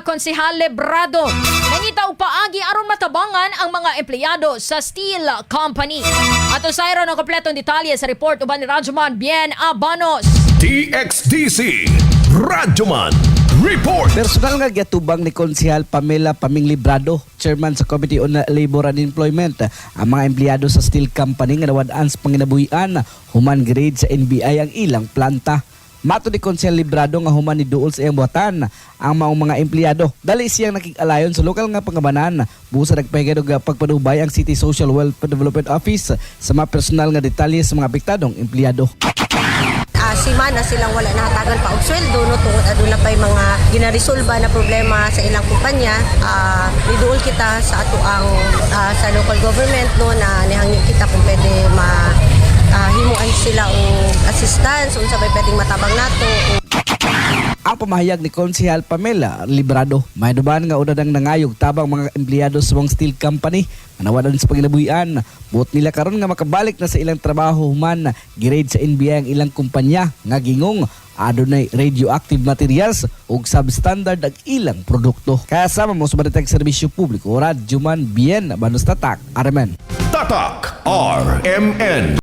Konsehal Lebrado nangita og paagi aron matabangan ang mga empleyado sa steel company. Ato sayro ng kompletong detalye sa report uban ni Radyoman Bien Abanos. DXDC Radyoman Report. Personal nga giatubang ni Konsehal Pamela Paming Librado, chairman sa Committee on Labor and Employment, ang mga empleyado sa steel company nga nawad-an sa panginabuhian human grade sa NBI ang ilang planta. Mato ni Konsehal Librado nga human ni duol sa iyang buhatan ang mga empleyado. Dali siyang nakig-alayon sa lokal nga pangabanan. Busa nagpahigad og pagpadubay ang City Social Welfare Development Office sa mga personal nga detalye sa mga apektadong empleyado. Simana silang wala nahatagan pa og sweldo no tungod aduna pay mga ginaresolba na problema sa ilang kumpanya. Niduol kita sa ato ang sa local government no na nihangyo kita kung pwede himuan sila og assistance unsa bay pwedeng matabang nato. Ang pamahayag ni Konsehal Pamela Librado, may duban nga una nang nangayog tabang mga empleyado sa mga steel company nga nawalan sa panginabuhian. Buot nila karon nga makabalik na sa ilang trabaho human grade sa NBI ang ilang kumpanya nga gingong adunay radioactive materials ug substandard ang ilang produkto. Kasama mo sa Baritang Serbisyo Publiko, Radyoman Bien Abanos Tatak, Armen. Tatak RMN.